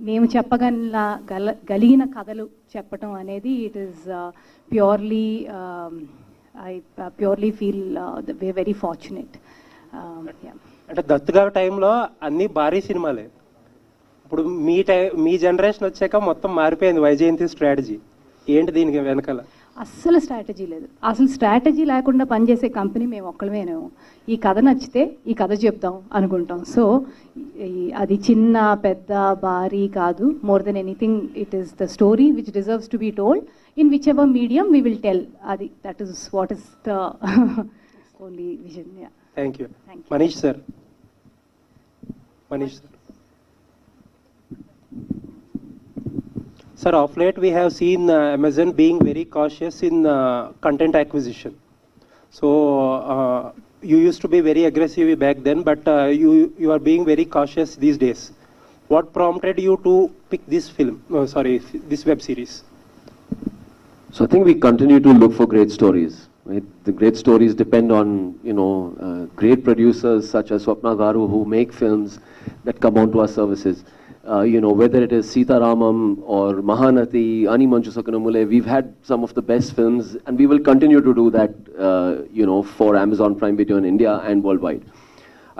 మేము చెప్పగలిగిన కథలు చెప్పటం అనేది it is purely I purely feel we very fortunate. అంటే దత్ గారి టైంలో అన్ని భారీ సినిమాలే. ఇప్పుడు మీ జనరేషన్ వచ్చాక మొత్తం మారిపోయింది వైజయంతి స్ట్రాటజీ. ఏంటి దీనికి వెనకాల? అస్సలు స్ట్రాటజీ లేదు. అసలు స్ట్రాటజీ లేకుండా పనిచేసే కంపెనీ మేము ఒక్కడమేనేమో. ఈ కథ నచ్చితే ఈ కథ చెప్దాం అనుకుంటాం. సో అది చిన్న పెద్ద భారీ కాదు. More than anything it is the story which deserves to be told in whichever medium we will tell. అది that is what is the only vision. Thank you. Manish sir. Sir, of late we have seen Amazon being very cautious in content acquisition. So you used to be very aggressive back then, but you are being very cautious these days. What prompted you to pick this film? This web series. So I think we continue to look for great stories. Right? The great stories depend on great producers such as Swapna Garu who make films that come onto our services. Whether it is Sita Ramam or Mahanati, Ani Manchu Sakanamule, we've had some of the best films and we will continue to do that, for Amazon Prime Video in India and worldwide.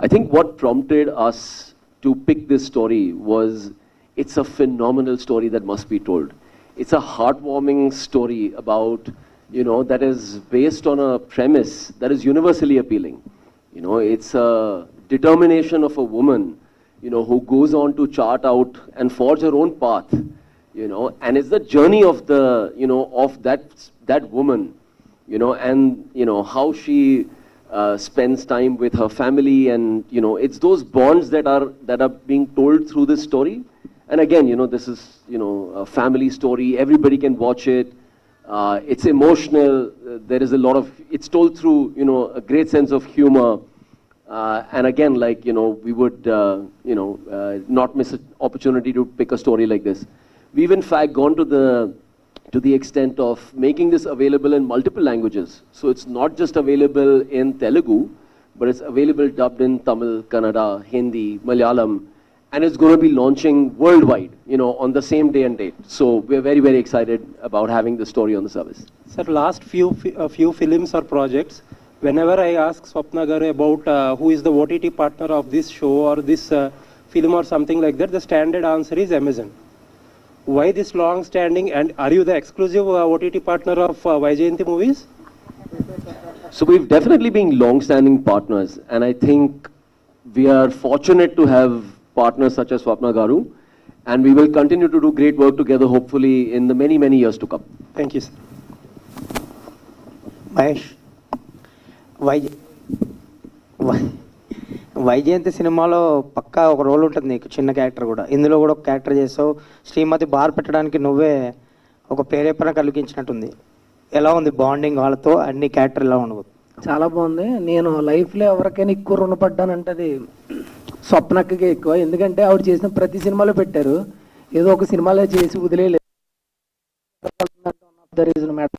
I think what prompted us to pick this story was it's a phenomenal story that must be told. It's a heartwarming story about, that is based on a premise that is universally appealing. It's a determination of a woman who goes on to chart out and forge her own path, and it's the journey of the, of that woman, and, how she spends time with her family and, it's those bonds that are being told through this story. And again, this is, a family story. Everybody can watch it. It's emotional. There is a lot of, it's told through, a great sense of humor. And again, we would, not miss an opportunity to pick a story like this. We've in fact gone to the extent of making this available in multiple languages. So it's not just available in Telugu, but it's available dubbed in Tamil, Kannada, Hindi, Malayalam, and it's going to be launching worldwide, on the same day and date. So we're very, very excited about having the story on the service. Sir, last few films or projects, whenever I ask Swapna Garu about who is the OTT partner of this show or this film or something like that, the standard answer is Amazon. Why this long standing, and are you the exclusive OTT partner of Vyjayanthi movies? So we've definitely been long-standing partners, and I think we are fortunate to have partners such as Swapna Garu, and we will continue to do great work together, hopefully in the many, many years to come. Thank you, sir. Mahesh. Vyjayanthi సినిమాలో పక్కా ఒక role ఉంటుంది నీకు, చిన్న character కూడా. ఇందులో కూడా ఒక character చేసావు. శ్రీమతి బార్ పెట్టడానికి నువ్వే ఒక ప్రేరేపణ కలిగించినట్టుంది. ఎలా ఉంది బాండింగ్ వాళ్ళతో? అన్ని క్యారెక్టర్ ఎలా ఉండవు? చాలా బాగుంది. నేను లైఫ్లో ఎవరికైనా ఎక్కువ రుణపడ్డానంటే అది స్వప్నకి ఎక్కువ. ఎందుకంటే ఆవిడ చేసిన ప్రతి సినిమాలో పెట్టారు, ఏదో ఒక సినిమాలో చేసి వదిలేదు. రీజన్ మేడం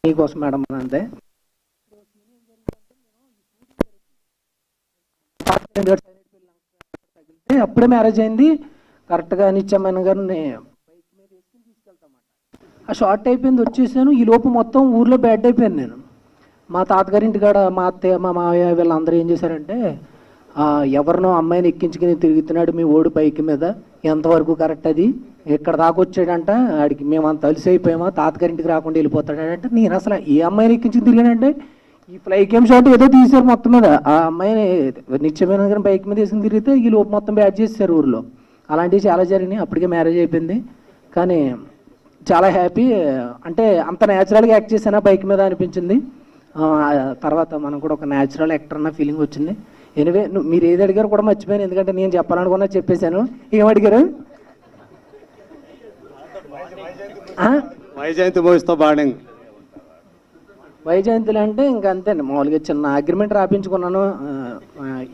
మీకోసం మేడం అంతే. అప్పుడే మ్యారేజ్ అయింది కరెక్ట్గా. నిత్య మేనన్ గారిని బైక్ మీద వేసుకుని తీసుకెళ్తామాట. ఆ షార్ట్ అయిపోయింది, వచ్చేసాను. ఈ లోపు మొత్తం ఊర్లో బ్యాడ్ అయిపోయాను నేను. మా తాతగారింటి కాడ మా అత్తయ్య మా మావయ్య వీళ్ళందరూ ఏం చేశారంటే, ఎవరినో అమ్మాయిని ఎక్కించుకుని తిరుగుతున్నాడు మీ ఓడి బైక్ మీద, ఎంతవరకు కరెక్ట్ అది, ఎక్కడ దాకా వచ్చాడంట, ఆడికి మేము అంత అలసి అయిపోయామా, తాతగారింటికి రాకుండా వెళ్ళిపోతాడంటే. నేను అసలు ఏ అమ్మాయిని ఎక్కించుకుని తిరిగానంటే, ఈ ఫ్లై కేమ్ షాట్ ఏదో తీశారు మొత్తం మీద. ఆ అమ్మాయిని నిత్యమైన గారిని బైక్ మీద వేసుకుని తిరిగితే ఈ లోపు మొత్తం బ్యాడ్ చేశారు ఊర్లో. అలాంటివి చాలా జరిగినాయి. అప్పటికే మ్యారేజ్ అయిపోయింది, కానీ చాలా హ్యాపీ. అంటే అంత న్యాచురల్గా యాక్ట్ చేశానా బైక్ మీద అనిపించింది. తర్వాత మనం కూడా ఒక న్యాచురల్ యాక్టర్ అన్న ఫీలింగ్ వచ్చింది. ఎనివే మీరు ఏది అడిగారు కూడా మర్చిపోయాను, ఎందుకంటే నేను చెప్పాలనుకున్నా చెప్పేశాను. ఏమడిగారు? వైజయంతి మూవీస్తో బాండింగ్. వైజయంతిలో అంటే ఇంకా అంతే అండి. మామూలుగా చిన్న అగ్రిమెంట్ రాపించుకున్నాను,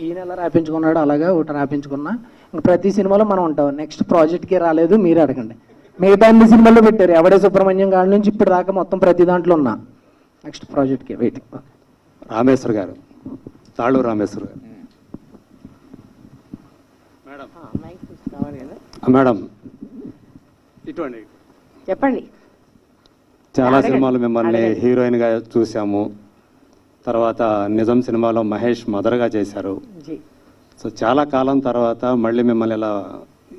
ఈ నెల రాపించుకున్నాడు, అలాగా ఒకటి రాపించుకున్నా. ఇంకా ప్రతి సినిమాలో మనం ఉంటాం. నెక్స్ట్ ప్రాజెక్ట్కి రాలేదు, మీరు అడగండి. మిగతా అన్ని సినిమాల్లో పెట్టారు. ఎవడే సుబ్రహ్మణ్యం కాడ నుంచి ఇప్పుడు దాకా మొత్తం ప్రతి దాంట్లో ఉన్నా. నెక్స్ట్ ప్రాజెక్ట్కి వెయిటింగ్. రామేశ్వర్ గారు, తాళూరు రామేశ్వర్ గారు. మేడం మేడం ఇటువంటి చెప్పండి. చాలా సినిమాలు మిమ్మల్ని హీరోయిన్గా చూసాము. తర్వాత నిజం సినిమాలో మహేష్ మదర్గా చేశారు. సో చాలా కాలం తర్వాత మళ్ళీ మిమ్మల్ని ఇలా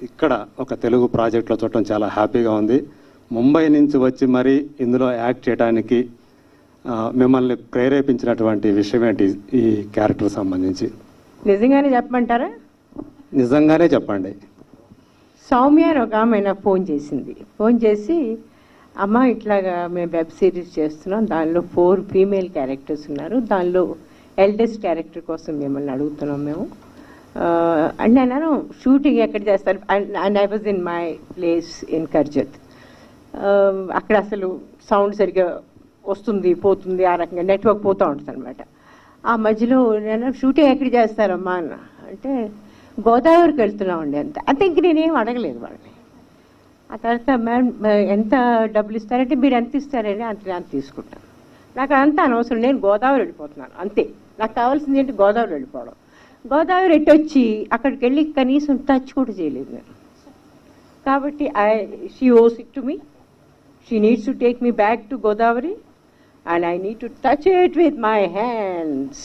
ఇక్కడ ఒక తెలుగు ప్రాజెక్ట్లో చూడటం చాలా హ్యాపీగా ఉంది. ముంబై నుంచి వచ్చి మరి ఇందులో యాక్ట్ చేయడానికి మిమ్మల్ని ప్రేరేపించినటువంటి విషయం ఏంటి ఈ క్యారెక్టర్ సంబంధించి? నిజంగానే చెప్పమంటారా? నిజంగానే చెప్పండి. సౌమ్య అని ఒక ఆమె నాకు ఫోన్ చేసి అమ్మ ఇట్లాగా మేము వెబ్ సిరీస్ చేస్తున్నాం, దానిలో 4 ఫీమేల్ క్యారెక్టర్స్ ఉన్నారు, దానిలో ఎల్డెస్ట్ క్యారెక్టర్ కోసం మిమ్మల్ని అడుగుతున్నాం మేము. అండ్ నేను షూటింగ్ ఎక్కడ చేస్తారు? And I was in my place in Karjat. అక్కడ అసలు సౌండ్ సరిగ్గా వస్తుంది పోతుంది, ఆ రకంగా నెట్వర్క్ పోతూ ఉంటుంది అనమాట. ఆ మధ్యలో నేను షూటింగ్ ఎక్కడ చేస్తారమ్మా అన్న అంటే గోదావరికి వెళ్తున్నామండి అంతే ఇంక నేనేం అడగలేదు వాళ్ళని. ఆ తర్వాత మ్యామ్ ఎంత డబ్బులు ఇస్తారంటే మీరు ఎంత ఇస్తారని అంత తీసుకుంటాను. నాకు అంత అనవసరం, నేను గోదావరి వెళ్ళిపోతున్నాను అంతే. నాకు కావాల్సింది ఏంటి? గోదావరి వెళ్ళిపోవడం. గోదావరి ఎట్టొచ్చి అక్కడికి వెళ్ళి కనీసం టచ్ కూడా చేయలేదు నేను. కాబట్టి షీ ఓస్ it to me, she needs to take me back to Godavari and I need to touch it with my hands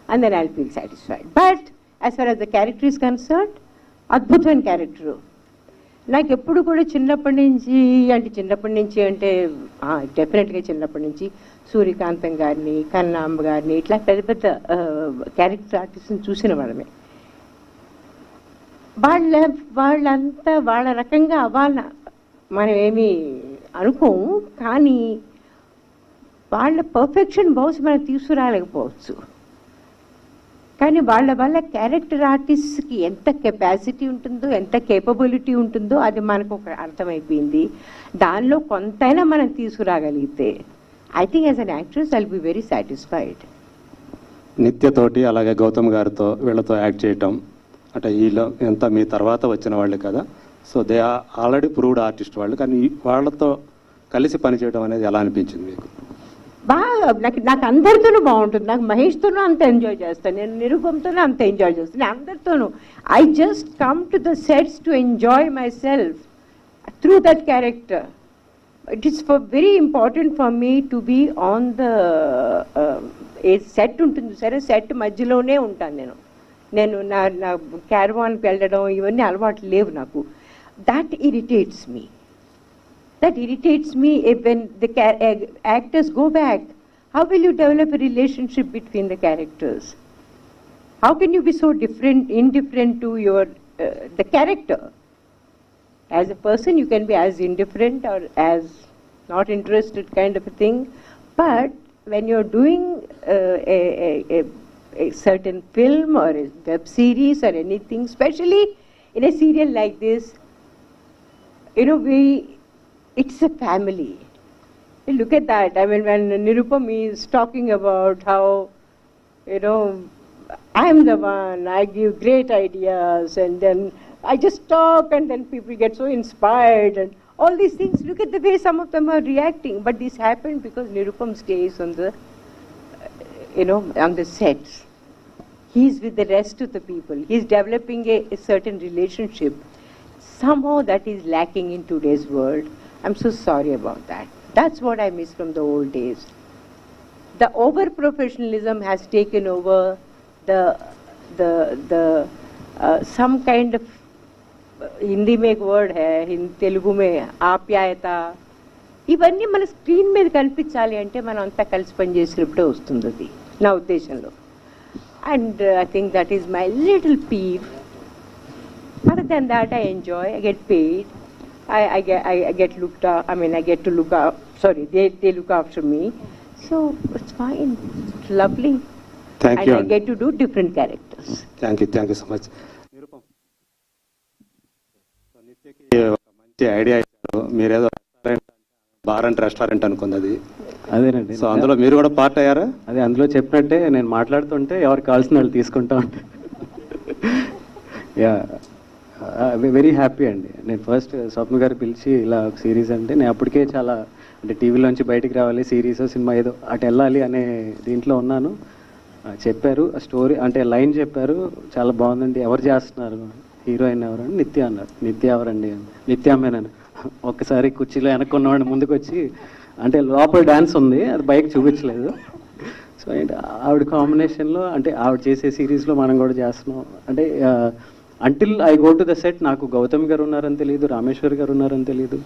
and then I'll feel satisfied. But as far as the character is concerned, అద్భుతమైన character. నాకు ఎప్పుడు కూడా చిన్నప్పటి నుంచి అంటే డెఫినెట్గా చిన్నప్పటి నుంచి సూర్యకాంతం గారిని, కన్నాంబ గారిని ఇట్లా పెద్ద పెద్ద క్యారెక్టర్ ఆర్టిస్ట్ని చూసిన వాళ్ళమే. వాళ్ళంతా వాళ్ళ రకంగా అవ్వాల మనం ఏమీ అనుకోము, కానీ వాళ్ళ పర్ఫెక్షన్ బహుశా మనం తీసుకురాలేకపోవచ్చు. కానీ వాళ్ళ వల్ల క్యారెక్టర్ ఆర్టిస్ట్కి ఎంత కెపాసిటీ ఉంటుందో, ఎంత కేపబిలిటీ ఉంటుందో అది మనకు ఒక అర్థమైపోయింది. దానిలో కొంతైనా మనం తీసుకురాగలిగితే I think as an actress I will be very satisfied. నిత్యతోటి అలాగే గౌతమ్ గారితో వీళ్ళతో యాక్ట్ చేయటం అంటే వీళ్ళు ఎంత మీ తర్వాత వచ్చిన వాళ్ళు కదా, so they are already proved artist వాళ్ళు, కానీ వాళ్ళతో కలిసి పనిచేయడం అనేది ఎలా అనిపించింది మీకు? బాగా నాకు అందరితోనూ బాగుంటుంది. నాకు మహేష్తోనూ అంత ఎంజాయ్ చేస్తాను, నేను నిరూపంతోనూ అంత ఎంజాయ్ చేస్తాను, నేను అందరితోనూ. I just come to the sets to enjoy myself through that character. It is very important for me to be on the set ఉంటుంది సరే, సెట్ మధ్యలోనే ఉంటాను నేను నా క్యారవాన్కి వెళ్ళడం ఇవన్నీ అలవాటు లేవు నాకు. That irritates me. That irritates me when the actors go back. How will you develop a relationship between the characters? How can you be so indifferent to the character? As a person, you can be as indifferent or as not interested kind of a thing. But when you're doing a certain film or a web series or anything, especially in a serial like this, it's a family. You look at that. I mean, when Nirupam is talking about how, I'm the one, I give great ideas, and then I just talk, and then people get so inspired, and all these things. Look at the way some of them are reacting. But this happened because Nirupam stays on the, on the sets. He's with the rest of the people. He's developing a certain relationship. Somehow that is lacking in today's world. I'm so sorry about that. That's what I miss from the old days. The over-professionalism has taken over the some kind of, Hindi में एक word है, तेलुगु में ఆప్యాయత. ఇవన్నీ మన screen మీద కనిపించాలి అంటే మనం అంతా కలిసి పనిచేసినప్పుడే వస్తుంది అది నా ఉద్దేశంలో. And I think that is my little peeve. Other than that, I enjoy. I get paid. I get looked up. I mean, I get to look up. Sorry, they look after me. So it's fine. It's lovely. Thank you. And I get to do different characters. Thank you so much. Nirupam. So నిత్యకి ఒక మంచి idea ఇచ్చారు. మీరేదో bar and restaurant అనుకున్నది అదేనండి. So అందులో మీరు కూడా part అయ్యారా? అదే అందులో చెప్పినట్టే నేను మాట్లాడుతుంటే ఎవరికి కావాల్సిన వాళ్ళు తీసుకుంటా ఉంటాను. యా, వెరీ హ్యాపీ అండి. నేను ఫస్ట్ స్వప్న గారు పిలిచి ఇలా ఒక సిరీస్ అంటే నేను అప్పటికే చాలా అంటే టీవీలోంచి బయటికి రావాలి, సిరీస్ సినిమా ఏదో అటు వెళ్ళాలి అనే దీంట్లో ఉన్నాను. చెప్పారు స్టోరీ అంటే లైన్ చెప్పారు, చాలా బాగుందండి, ఎవరు చేస్తున్నారు, హీరోయిన్ ఎవరండి? నిత్య అన్నారు. నిత్య ఎవరండి? నిత్య మేనన్. ఒక్కసారి కుర్చీలో వెనక్కున్నవాడిని ముందుకు వచ్చి, అంటే లోపల డ్యాన్స్ ఉంది, అది బయటకు చూపించలేదు. సో ఆవిడ కాంబినేషన్లో, అంటే ఆవిడ చేసే సిరీస్లో మనం కూడా చేస్తున్నాం. అంటే until I go to the set నాకు గౌతమ్ గారు ఉన్నారని తెలియదు, రామేశ్వర్ గారు ఉన్నారని తెలియదు,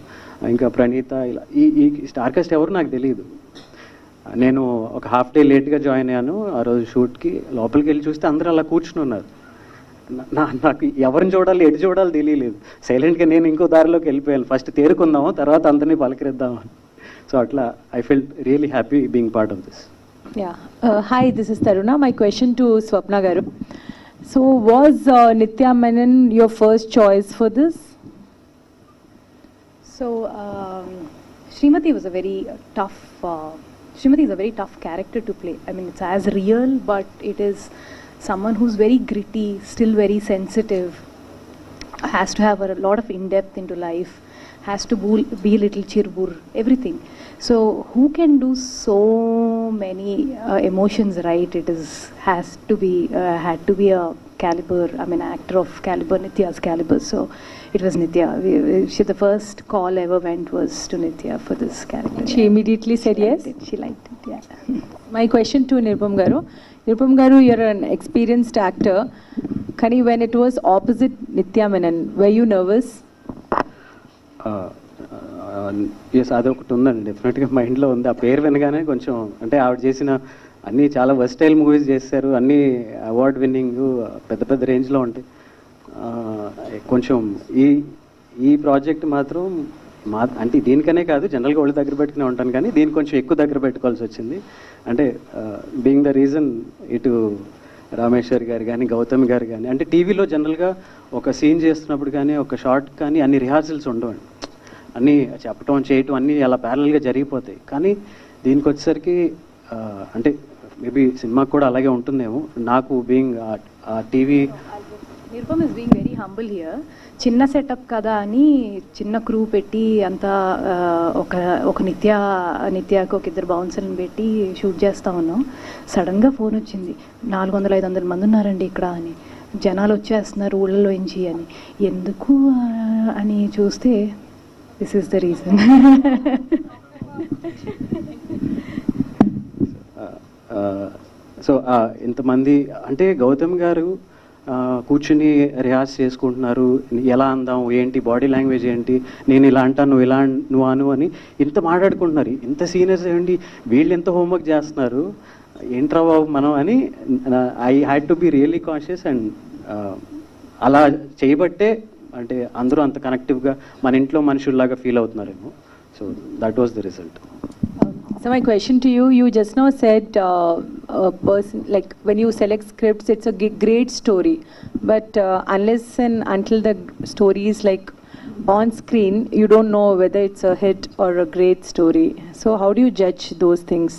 ఇంకా ప్రణీత, ఇలా ఈ స్టార్ కాస్ట్ ఎవరు నాకు తెలియదు. నేను ఒక హాఫ్ డే లేట్గా జాయిన్ అయ్యాను ఆ రోజు షూట్కి. లోపలికి వెళ్ళి చూస్తే అందరూ అలా కూర్చుని ఉన్నారు. నాకు ఎవరిని చూడాలి, ఎటు చూడాలి తెలియలేదు. సైలెంట్గా నేను ఇంకో దారిలోకి వెళ్ళిపోయాను. ఫస్ట్ తేరుకుందాము, తర్వాత అందరినీ పలకరిద్దాము. So atla I felt really happy being part of this. Yeah. Hi, this is Taruna. My question to Swapna garu. So was Nithya Menen your first choice for this? So Srimathi was a very tough Srimathi is a very tough character to play. I mean, it's as real, but it is someone who's very gritty, still very sensitive, has to have a lot of in-depth into life, has to be a little chirbur, everything. So who can do so many emotions right? It is had to be a caliber, I mean actor of caliber, Nithya's caliber. So it was Nithya. The first call ever went was to Nithya for this character. She immediately said yes? She liked it, yeah. My question to Nirupam garu. Nirupam garu, you're an experienced actor. Kani, when it was opposite Nithya Menen, were you nervous? Yes, అదొకటి ఉందండి, డెఫినెట్గా మైండ్లో ఉంది. ఆ పేరు వినగానే కొంచెం, అంటే ఆవిడ చేసిన అన్నీ చాలా వర్స్టైల్ మూవీస్ చేశారు, అన్నీ అవార్డ్ విన్నింగ్ పెద్ద పెద్ద రేంజ్లో ఉంటాయి. కొంచెం ఈ ప్రాజెక్ట్ మాత్రం అంటే దీనికనే కాదు, జనరల్గా ఒళ్ళు దగ్గర పెట్టుకునే ఉంటాను, కానీ దీన్ని కొంచెం ఎక్కువ దగ్గర పెట్టుకోవాల్సి వచ్చింది. అంటే బీయింగ్ ద రీజన్, ఇటు రామేశ్వర్ గారు కానీ గౌతమ్ గారు కానీ, అంటే టీవీలో జనరల్గా ఒక సీన్ చేస్తున్నప్పుడు కానీ ఒక షార్ట్ కానీ అన్ని రిహార్సల్స్ ఉండవండి, అన్నీ చెప్పటం చేయటం అన్నీ అలా ప్యారల్గా జరిగిపోతాయి. కానీ దీనికి వచ్చేసరికి అంటే మేబీ సినిమాకి కూడా అలాగే ఉంటుందేమో. నాకు being TV Nirupam is being very humble here. చిన్న సెటప్ కదా అని చిన్న క్రూ పెట్టి అంతా ఒక నిత్యాకు ఒక ఇద్దరు బౌన్సర్ని పెట్టి షూట్ చేస్తా ఉన్నాం. సడన్గా ఫోన్ వచ్చింది, 400-500 మంది ఉన్నారండి ఇక్కడ అని, జనాలు వచ్చేస్తున్నారు ఊళ్ళలోంచి అని. ఎందుకు అని చూస్తే this is the reason. So ఇంతమంది, అంటే గౌతమ్ గారు కూర్చుని రిహార్స్ చేసుకుంటున్నారు, ఎలా అందాం ఏంటి, బాడీ లాంగ్వేజ్ ఏంటి, నేను ఇలా అంటాను నువ్వు ఇలా నువ్వు అను అని ఇంత మాట్లాడుకుంటున్నారు. ఇంత సీనియర్స్ ఏంటి, వీళ్ళు ఎంత హోంవర్క్ చేస్తున్నారు, ఏంట్రా బాబు మనం అని. I had to be really conscious. And అలా చేయబట్టే అంటే అందరూ అంత కనెక్టివ్గా మన ఇంట్లో మనుషుల్లాగా ఫీల్ అవుతున్నారేమో. So that was the result. So my question to you, you just now said a person, like when you select scripts, it's a great story, but unless and until the story is like on screen, you don't know whether it's a hit or a great story. So how do you judge those things?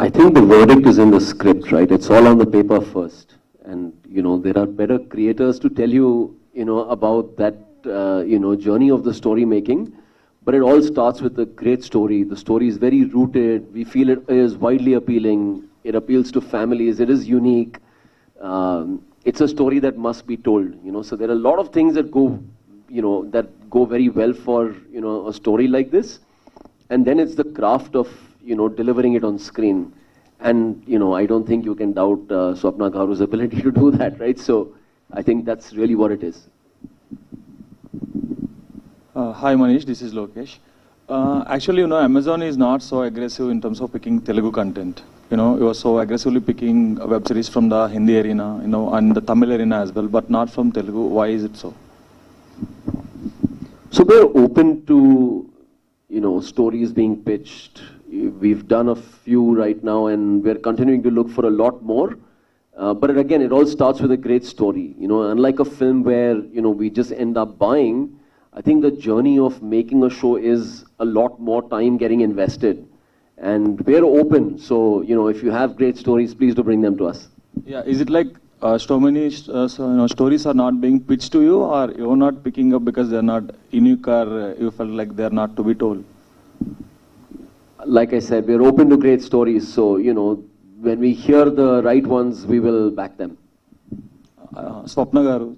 I think the verdict is in the script, right? It's all on the paper first, and there are better creators to tell you about that journey of the story making. But it all starts with a great story. The story is very rooted. We feel it is widely appealing. It appeals to families. It is unique. It's a story that must be told. So there are a lot of things that go very well for a story like this. And then it's the craft of delivering it on screen. And I don't think you can doubt Swapna Garu's ability to do that, right? So I think that's really what it is. Hi Manish, this is Lokesh. Actually, Amazon is not so aggressive in terms of picking Telugu content. It was so aggressively picking web series from the Hindi arena, and the Tamil arena as well, but not from Telugu. Why is it so? So we're open to, stories being pitched. We've done a few right now, and we're continuing to look for a lot more. But again, it all starts with a great story. Unlike a film where, we just end up buying, I think the journey of making a show is a lot more time getting invested, and we're open. So if you have great stories, please do bring them to us. Yeah, is it like so many stories are not being pitched to you, or you're not picking up because they're not unique, or you felt like they're not to be told? Like I said, we're open to great stories. So when we hear the right ones, we will back them. Swapna garu,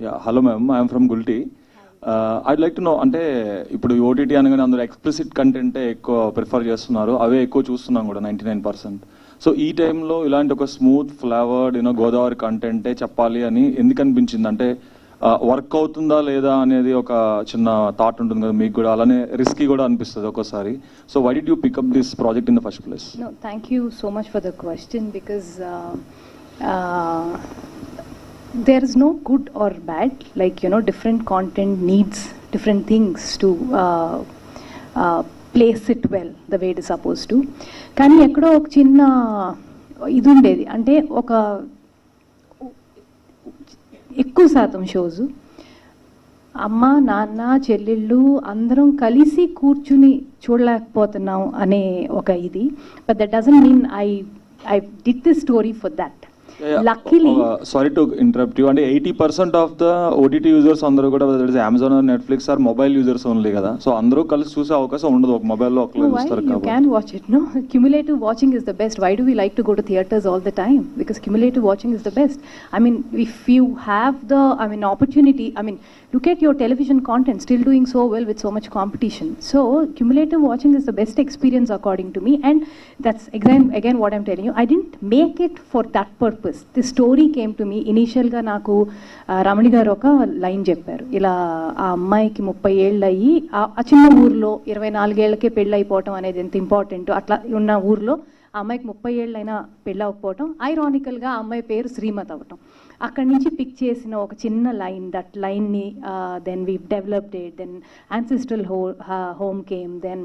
Yeah, hello ma'am, I am from Gulti. I'd like to know, అంటే ఇప్పుడు OTT అనగానే అందరూ explicit కంటెంటే ఎక్కువ prefer చేస్తున్నారు, అవే ఎక్కువ చూస్తున్నాం కూడా 99%. So ఈ టైంలో ఇలాంటి ఒక స్మూత్ ఫ్లేవర్డ్ గోదావరి కంటెంటే చెప్పాలి అని ఎందుకు అనిపించింది? అంటే వర్క్ అవుతుందా లేదా అనేది ఒక చిన్న థాట్ ఉంటుంది కదా మీకు కూడా, అలానే రిస్కీ కూడా అనిపిస్తుంది ఒక్కోసారి. So why did you pick up this project in the first place? No, thank you so much for the question because there is no good or bad, like different content needs different things to place it well the way it is supposed to. కానీ ఎక్కడో ఒక చిన్న ఇది ఉండేది, అంటే ఒక ఎక్కువ శాతం షోస్ అమ్మ నాన్న చెల్లెళ్ళు అందరం కలిసి కూర్చుని చూడలేకపోతున్నాం అనే ఒక ఇది. But that doesn't mean I did this story for that. Luckily, sorry to interrupt you. And 80% of the OTT users అందరూ కూడా whether it is Amazon or Netflix are mobile users only కదా. సో అందరూ కలిసి చూసే అవకాశం ఉండదు ఒక mobile లో ఒకళ్ళు చూస్తారు కాబట్టి. You can watch it, no? Cumulative watching is the best. Why do we like to go to theaters all the time? Because cumulative watching is the best. I mean, if you have the opportunity, look at your television content still doing so well with so much competition. So cumulative watching is the best experience according to me, and that's again what I'm telling you. I didn't make it for that purpose. This story came to me initial గా నాకు రమణి గారు ఒక line చెప్పారు, ఇలా ఆ అమ్మాయికి 30 ఏళ్ళు అయ్యి ఆ చిన్న ఊర్లో 24 ఏళ్ళకే పెళ్ళి అయిపోవటం అనేది ఎంత ఇంపార్టెంట్, అట్లా ఉన్న ఊర్లో ఆ అమ్మాయికి 30 ఏళ్ళైనా పెళ్ళి అవ్వకపోవటం, ఐరానికల్గా ఆ అమ్మాయి పేరు శ్రీమతి అవ్వటం. అక్కడి నుంచి పిక్ చేసిన ఒక చిన్న లైన్, దట్ లైన్ని then we developed it, then ancestral home came, then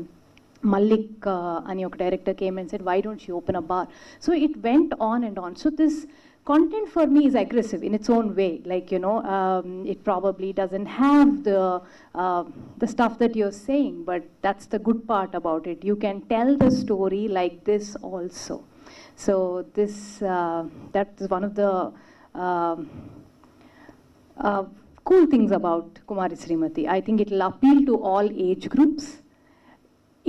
Mallick ani oka director came and said, why don't you open a bar? So it went on and on. So this content for me is aggressive in its own way. Like, it probably doesn't have the stuff that you're saying, but that's the good part about it. You can tell the story like this also. So this, that is one of the cool things about Kumari Srimathi. I think it will appeal to all age groups.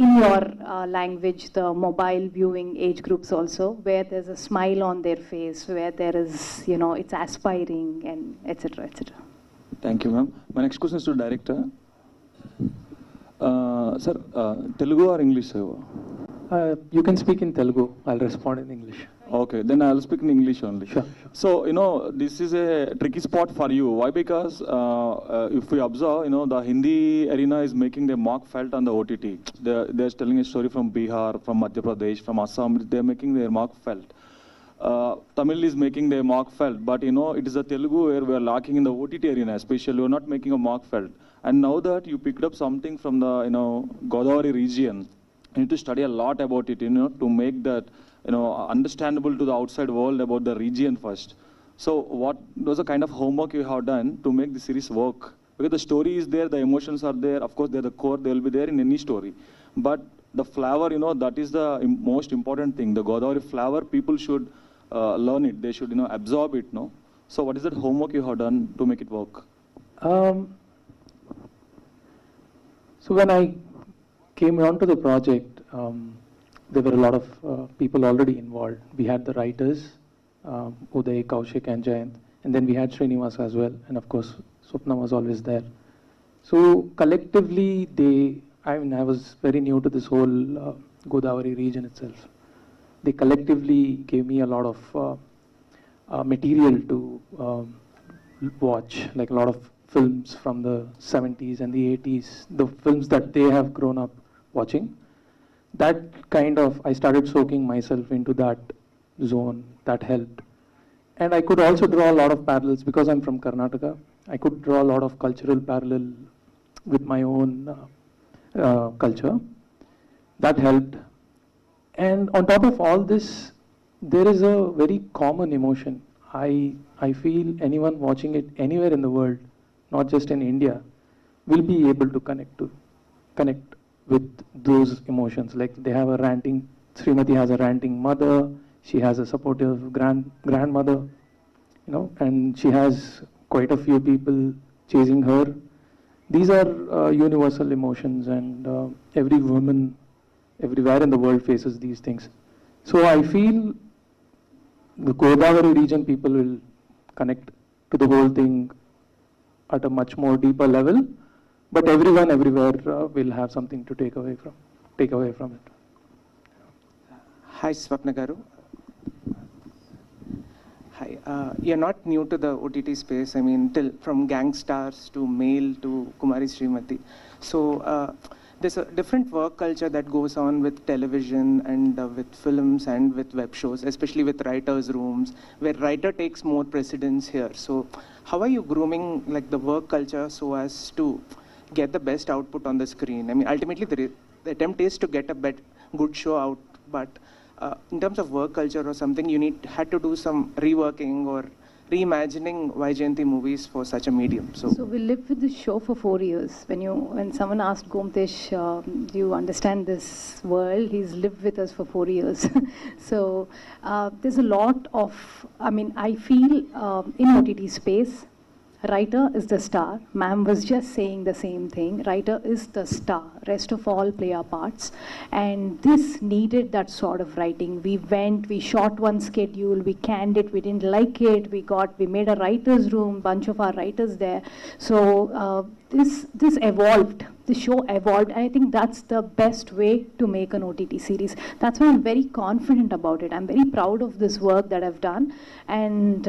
In your language, the mobile viewing age groups also, where there's a smile on their face, where there is, it's aspiring and etc. etc. Thank you, ma'am. My next question is to director. Sir, Telugu or English? You can speak in Telugu. I'll respond in English. Okay, then I'll speak in English only. Sure. So, this is a tricky spot for you. Why? Because if we observe, the Hindi arena is making their mark felt on the OTT. They're telling a story from Bihar, from Madhya Pradesh, from Assam. They're making their mark felt. Tamil is making their mark felt, but it is the Telugu where we're lacking in the OTT arena, especially. We're not making a mark felt. And now that you picked up something from the, Godavari region, you need to study a lot about it, to make that, understandable to the outside world about the region first. So what was the kind of homework you have done to make the series work? Because the story is there, the emotions are there, of course they're the core, they will be there in any story. But the flavor, that is the most important thing. The Godavari flavor, people should learn it, they should, absorb it, no? So what is that homework you have done to make it work? So when I came onto the project, there were a lot of people already involved. We had the writers, Uday, Kaushik and Jayanth, and then we had Srinivas as well, and of course Swapna was always there. So collectively I was very new to this whole Godavari region itself. They collectively gave me a lot of material to watch, like a lot of films from the 70s and the 80s, the films that they have grown up watching. That kind of, I started soaking myself into that zone. That helped. And I could also draw a lot of parallels because I'm from Karnataka. I could draw a lot of cultural parallel with my own culture. That helped. And on top of all this, there is a very common emotion. I feel anyone watching it anywhere in the world, not just in India, will be able to connect with those emotions. Like they have a ranting, Srimathi has a ranting mother, she has a supportive grandmother, and she has quite a few people chasing her. These are universal emotions, and every woman everywhere in the world faces these things. So I feel the Godavari region people will connect to the whole thing at a much more deeper level. But everyone everywhere will have something to take away from it. Hi, Swapna garu. Hi. You're not new to the OTT space. I mean, from Gangstars to Mail to Kumari Srimathi. So there's a different work culture that goes on with television and with films and with web shows, especially with writers' rooms, where writer takes more precedence here. So how are you grooming like the work culture so as to get the best output on the screen? I mean, ultimately the attempt is to get a good show out, but in terms of work culture or something, you had to do some reworking or reimagining Vyjayanthi movies for such a medium. So we lived with this show for 4 years. When someone asked Gomtesh, do you understand this world? He's lived with us for 4 years. So there's a lot of, I feel in OTT space, writer is the star. Ma'am was just saying the same thing. Writer is the star. Rest of all play our parts. And this needed that sort of writing. We shot one schedule, we canned it, we didn't like it, we made a writer's room, bunch of our writers there. So this evolved. The show evolved. And I think that's the best way to make an OTT series. That's why I'm very confident about it. I'm very proud of this work that I've done. And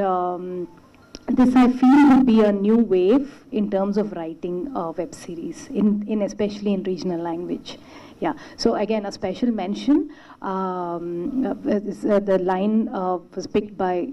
this I feel would be a new wave in terms of writing web series, especially in regional language. Yeah. So again, a special mention. The line was picked by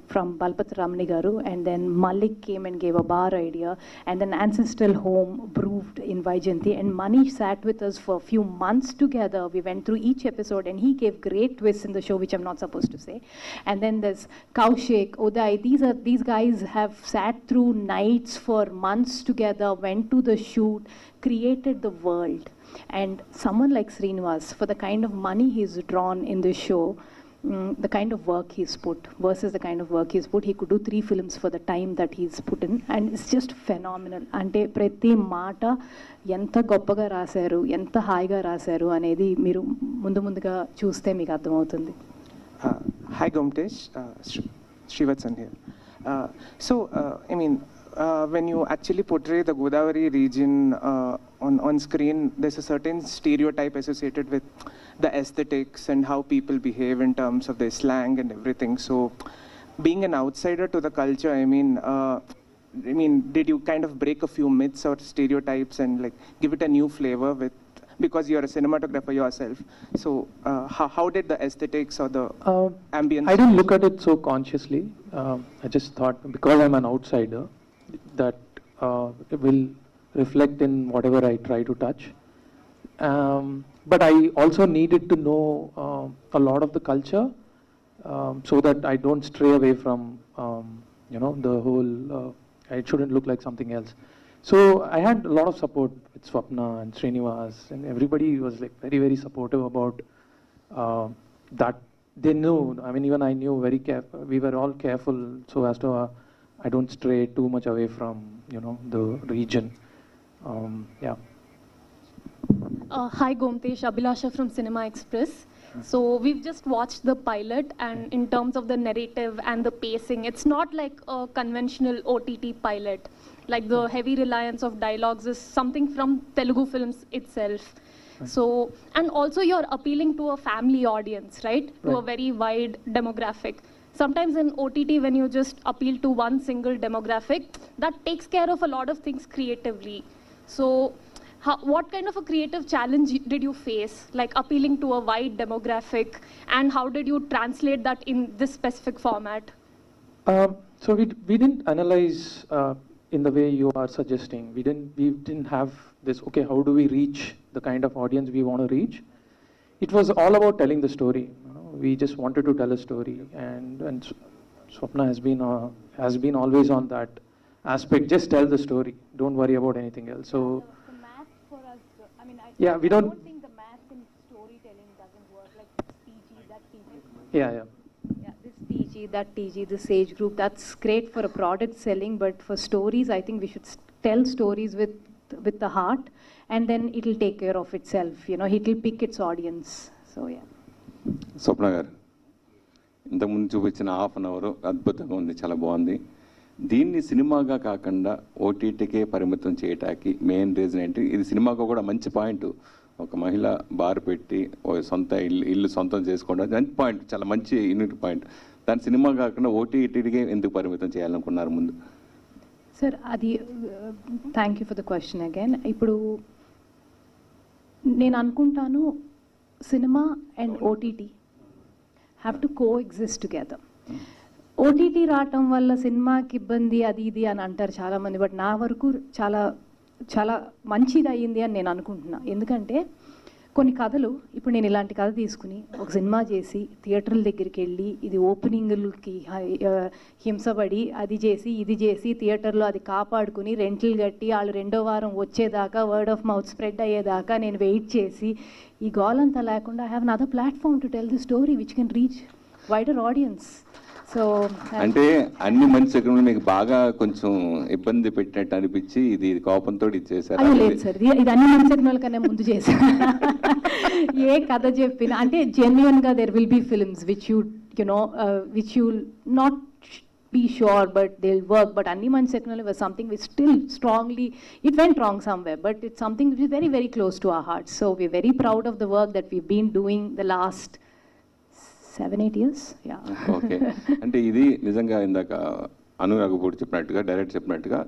from Balabhadrapatruni garu, and then Mallick came and gave a bar idea, and then Ancestral Home proved in Vyjayanthi, and Manish sat with us for a few months together. We went through each episode, and he gave great twists in the show, which I'm not supposed to say. And then there's Kaushik, Uday. These guys have sat through nights for months together, went to the shoot, created the world. And someone like Srinivas, for the kind of money he's drawn in this show, the kind of work he's put versus the kind of work he's put, he could do 3 films for the time that he's put in, and it's just phenomenal. Ante prati maata enta goppaga rasaru, enta haiga rasaru anedi meeru munduga chuste meeku ardhamavutundi. Hi Gomtesh, Srivatsan here. When you actually portray the Godavari region on screen, there's a certain stereotype associated with the aesthetics and how people behave in terms of their slang and everything. So, being an outsider to the culture, did you kind of break a few myths or stereotypes and like give it a new flavor because you're a cinematographer yourself? So, how did the aesthetics or the ambience? I didn't look at it so consciously. I just thought, because I'm an outsider, that it will reflect in whatever I try to touch. But I also needed to know a lot of the culture so that I don't stray away from, the whole, it shouldn't look like something else. So I had a lot of support with Swapna and Srinivas, and everybody was like very, very supportive about that. They knew, even I knew very careful, we were all careful so as to I don't stray too much away from, the region. Hi Gomtesh, Abhilasha from Cinema Express. So we've just watched the pilot, and in terms of the narrative and the pacing, it's not like a conventional OTT pilot. Like the heavy reliance of dialogues is something from Telugu films itself. So, and also you're appealing to a family audience, right? To a very wide demographic. Sometimes in OTT, when you just appeal to one single demographic, that takes care of a lot of things creatively. So what kind of a creative challenge did you face, like appealing to a wide demographic, and how did you translate that in this specific format? So we didn't analyze in the way you are suggesting. We didn't have this, okay, how do we reach the kind of audience we want to reach? It was all about telling the story. We just wanted to tell a story, and Swapna has been always on that aspect. Just tell the story. Don't worry about anything else. So the math for us, we don't think the math in storytelling doesn't work. Like this PG, that PG. Yeah, this PG, that TG, this age group. That's great for a product selling, but for stories, I think we should tell stories with the heart, and then it'll take care of itself. It'll pick its audience. So yeah. స్వప్న గారు ఇంతకుముందు చూపించిన half an hour అద్భుతంగా ఉంది, చాలా బాగుంది. దీన్ని సినిమాగా కాకుండా ఓటీటీకే పరిమితం చేయటానికి మెయిన్ రీజన్ ఏంటి? ఇది సినిమాకు కూడా మంచి పాయింట్. ఒక మహిళ బార్ పెట్టి సొంత ఇల్లు సొంతం చేసుకోవడం మంచి పాయింట్, చాలా మంచి యూనిక్ పాయింట్. దాని సినిమా కాకుండా ఓటీటీకే ఎందుకు పరిమితం చేయాలనుకున్నారు ముందు? సార్ అది thank you for the question again. ఇప్పుడు నేను అనుకుంటాను cinema and OTT have to co exist together. OTT రావటం వల్ల సినిమాకి ఇబ్బంది అది ఇది అని అంటారు చాలామంది, బట్ నా వరకు చాలా చాలా మంచిది అయ్యింది అని నేను అనుకుంటున్నా. ఎందుకంటే కొన్ని కథలు, ఇప్పుడు నేను ఇలాంటి కథ తీసుకుని ఒక సినిమా చేసి థియేటర్ల దగ్గరికి వెళ్ళి ఇది ఓపెనింగ్లకి హింసపడి అది చేసి ఇది చేసి థియేటర్లో అది కాపాడుకుని రెంట్లు కట్టి వాళ్ళు 2వ వారం వచ్చేదాకా వర్డ్ ఆఫ్ మౌత్ స్ప్రెడ్ అయ్యేదాకా నేను వెయిట్ చేసి ఈ గోలంతా లేకుండా I have another platform to tell the story which can reach wider audience. So అంటే అన్ని మంచి సెకండ్లు మీకు బాగా కొంచెం ఇబ్బంది పెట్టినట్టు అనిపించి ఇది కోపంతో ఇచ్చేసారు? లేదు సార్, ఇది అన్ని మంచి సెకండ్ల కన్నా ముందు చేశాను. ఏ కథ చెప్పినా అంటే జెన్యున్ గా there will be films which which you not be sure but they'll work, but Anni Man Secondly was something which still strongly, it went wrong somewhere, but it's something which is very very close to our hearts. So we're very proud of the work that we've been doing the last 7-8 years. Yeah. Okay. అంటే ఇది నిజంగా ఇందాక అనురాగపూడి చెప్పినట్టుగా direct చెప్పినట్టుగా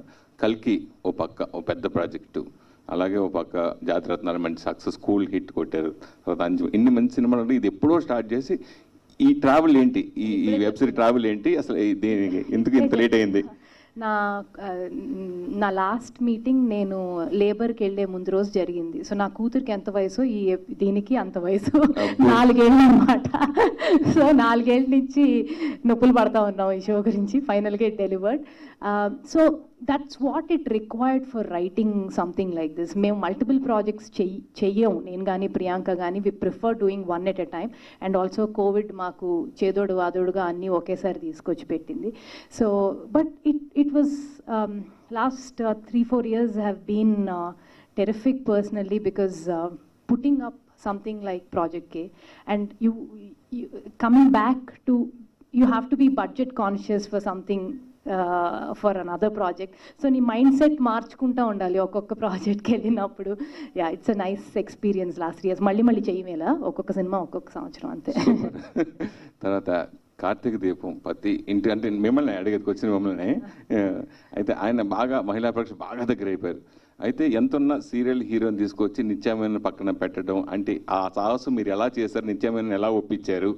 కల్కి ఓ పక్క ఓ పెద్ద project, అలాగే ఓ పక్క జాతిరత్నాలు మంచి సక్సెస్ స్కూల్ హిట్ కొట్టారు. తర్వాత ఇన్ని మంచి సినిమాలు ఇది ఎప్పుడో స్టార్ట్ చేసి ఈ ట్రావెల్ ఏంటి, ఈ వెబ్ సిరీస్ ట్రావెల్ ఏంటి, అసలు దీనికి ఎందుకు ఇంత లేట్ అయింది? నా లాస్ట్ మీటింగ్ నేను లేబర్కి వెళ్ళే ముందు రోజు జరిగింది. సో నా కూతురికి ఎంత వయసు, దీనికి అంత వయసు, 4 ఏళ్ళు అనమాట. సో 4 ఏళ్ళ నుంచి నొప్పులు పడతా ఉన్నాం ఈ షో గురించి. ఫైనల్గా it delivered. So that's what it required for writing something like this. మేము మల్టిపుల్ ప్రాజెక్ట్స్ చెయ్యము, నేను కానీ ప్రియాంక కానీ. We prefer doing one at a time. And also Covid మాకు చేదోడు వాదోడుగా అన్నీ ఒకేసారి తీసుకొచ్చి పెట్టింది. So but it was last 3-4 years have been terrific personally, because putting up something like Project K and you coming back to, you have to be budget conscious for something for another project. So నీ mind set మార్చుకుంటూ ఉండాలి ఒక్కొక్క ప్రాజెక్ట్కి వెళ్ళినప్పుడు. Yeah, it's a nice experience. Last years మళ్ళీ చేయమేలా ఒక్కొక్క cinema ఒక్కొక్క సంవత్సరం అంతే. తర్వాత కార్తీక దీపం పతి ఇంటి అంటే మిమ్మల్ని అడిగేది వచ్చిన మిమ్మల్ని. అయితే ఆయన బాగా మహిళా ప్రేక్ష బాగా దగ్గర అయిపోయారు. అయితే ఎంతున్న సీరియల్ హీరోని తీసుకొచ్చి నిత్య మేనన్ పక్కన పెట్టడం అంటే ఆ సాహసం మీరు ఎలా చేశారు? నిత్య మేనన్ ఎలా ఒప్పించారు?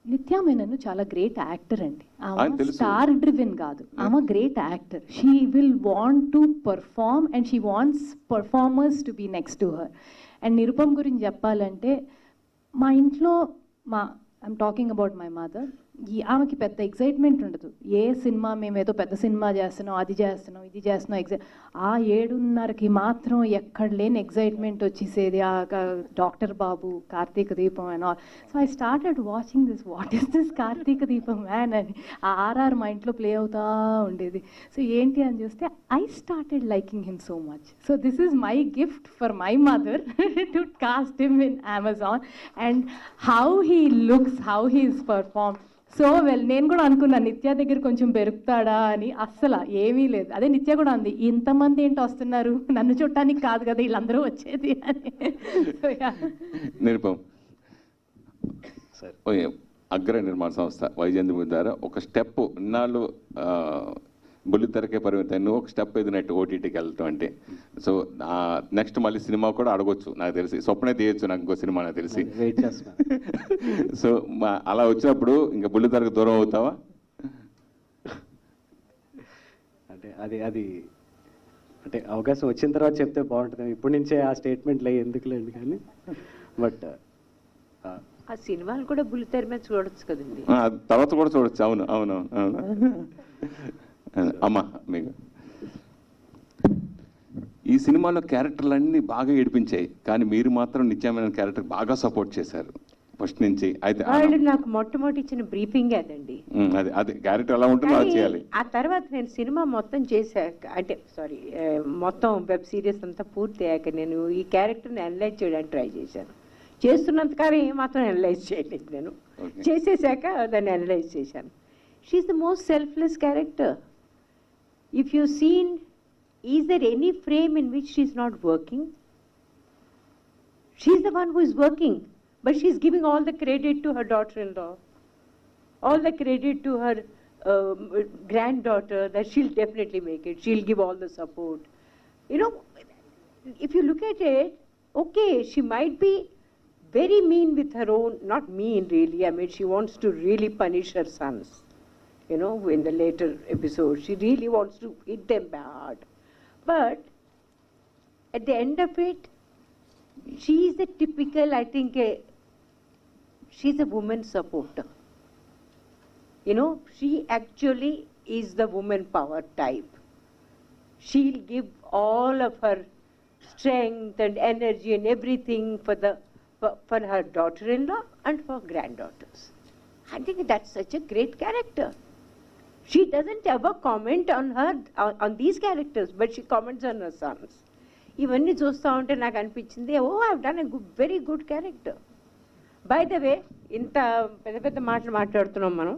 నిత్య మేనన్ చాలా గ్రేట్ యాక్టర్ అండి. ఆమె స్టార్ డ్రివెన్ కాదు, ఆమె great actor. She will want to perform and she wants performers to be next to her. And Nirupam గురించి చెప్పాలంటే మా ఇంట్లో I'm talking about my mother, ఆమెకి పెద్ద ఎగ్జైట్మెంట్ ఉండదు. ఏ సినిమా మేమేదో పెద్ద సినిమా చేస్తున్నాం, అది చేస్తున్నాం, ఇది చేస్తున్నాం, ఆ 7:30కి మాత్రం ఎక్కడ లేని ఎగ్జైట్మెంట్ వచ్చేసేది. ఆ doctor Babu, Karthika Deepam and all. So I started watching this, what is this Karthika Deepam man అని. ఆ RR మా ఇంట్లో ప్లే అవుతా ఉండేది. సో ఏంటి అని చూస్తే I started liking him so much. So this is my gift for my mother to cost him in Amazon. And how he looks, how he is perform so well. నేను కూడా అనుకున్నాను నిత్య దగ్గర కొంచెం పెరుగుతాడా అని. అస్సలు ఏమీ లేదు. అదే నిత్య కూడా అంది, ఇంతమంది ఏంటో వస్తున్నారు, నన్ను చూడటానికి కాదు కదా వీళ్ళందరూ వచ్చేది అని. నిరుపం అగ్ర నిర్మాణ సంస్థ వైజయంతి ద్వారా ఒక స్టెప్ ఇన్నాళ్ళు బుల్లితెరకే పరిమితం, నువ్వు ఒక స్టెప్ ఎదినట్టు ఓటీటీకి వెళ్ళటం అంటే. సో నెక్స్ట్ మళ్ళీ సినిమా కూడా అడగొచ్చు నాకు తెలిసి, స్వప్నే తీయచ్చు నాకు ఇంకో సినిమా నాకు తెలిసి. సో అలా వచ్చినప్పుడు ఇంకా బుల్లితెరకు దూరం అవుతావా? అంటే అది అంటే అవకాశం వచ్చిన తర్వాత చెప్తే బాగుంటుంది. ఇప్పటి నుంచే ఆ స్టేట్మెంట్లు ఎందుకులేండి కానీ. బట్ ఆ సినిమాలు కూడా బుల్లితెర మీద చూడొచ్చు కదండి, తర్వాత కూడా చూడొచ్చు. అవును అవును అవును. అమ్మా మీకు ఈ సినిమాలో క్యారెక్టర్లు అన్నీ బాగా ఏడిపించాయి, కానీ మీరు మాత్రం నిత్యమైన క్యారెక్టర్ బాగా సపోర్ట్ చేశారు ఫస్ట్ నుంచి. అయితే వాళ్ళు నాకు మొట్టమొదటి ఇచ్చిన బ్రీఫింగ్ అదండి. అది క్యారెక్టర్ ఎలా ఉంటుందో అది చేయాలి. ఆ తర్వాత నేను సినిమా మొత్తం చేశాక, అంటే సారీ మొత్తం వెబ్ సిరీస్ అంతా పూర్తి అయ్యాక నేను ఈ క్యారెక్టర్ని అనలైజ్ చేయడానికి ట్రై చేశాను. చేస్తున్నంతకాలం ఏమాత్రం అనలైజ్ చేయలేదు నేను. చేసేసాక దాన్ని అనలైజ్ చేశాను. She is the most selfless character. if you've seen, is there any frame in which she's not working? She's the one who is working, but she's giving all the credit to her daughter-in-law, all the credit to her granddaughter, that she'll definitely make it, she'll give all the support. You know, if you look at it, okay, she might be very mean with her own, not mean really, I mean, she wants to really punish her sons. You know, in the later episodes, she really wants to hit them hard. But at the end of it, she is a typical, I think, she's a woman supporter. You know, she actually is the woman power type. She'll give all of her strength and energy and everything for her daughter-in-law and for grandddaughters. I think that's such a great character. She doesn't ever comment on these characters, but she comments on her sons. ఇవన్నీ చూస్తూ ఉంటే నాకు అనిపించింది, oh I have done a very good character. By the way, ఇంత పెద్ద పెద్ద మాటలు మాట్లాడుతున్నాం మనం.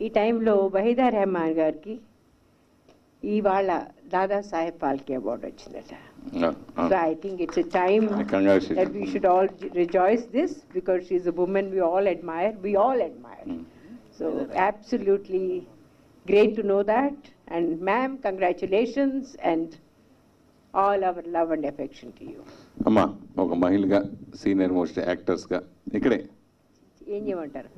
ఈ టైంలో వహీదా రెహమాన్ గారికి ఇవాళ దాదాసాహెబ్ ఫాల్కే అవార్డు వచ్చిందట. So I think it's a time that we should all rejoice this, because she is a women we all admire. So absolutely great to know that. And ma'am, congratulations and all our love and affection to you. అమ్మా, ఒక మహిళగా senior most యాక్టర్స్గా ఇక్కడే ఏం చేయమంటారు?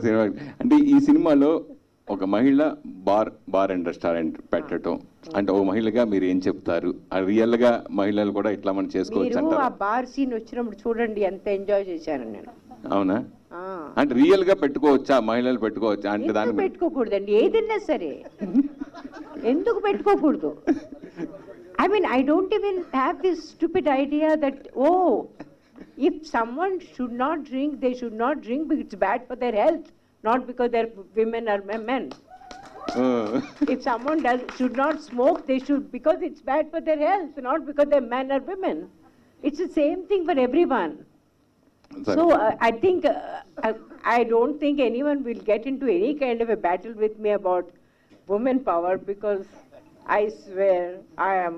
Cinema అంటే ఈ సినిమాలో ఒక మహిళ బార్ అండ్ రెస్టారెంట్ పెట్టడం అంటే ఒక మహిళగా మీరు ఏం చెప్తారు? రియల్ గా మహిళలు కూడా ఇట్లా మనం చేసుకోవచ్చు అంటారు? ఆ బార్ సీన్ వచ్చినప్పుడు చూడండి ఎంత ఎంజాయ్ చేశాను నేను. అవునా? అంటే రియల్ గా పెట్టుకోవచ్చా, మహిళలు పెట్టుకోవచ్చా అంటే? దాన్ని పెట్టుకోకూడదండి, ఏదైనా సరే ఎందుకు పెట్టుకోకూడదు? I mean, I don't even have this stupid idea that, oh, if someone should not drink, they should not drink because it's bad for their health, not because they're women or men. If someone should not smoke, they should because it's bad for their health, not because they're men or women. It's the same thing for everyone. So I think, I don't think anyone will get into any kind of a battle with me about women power, because I swear I am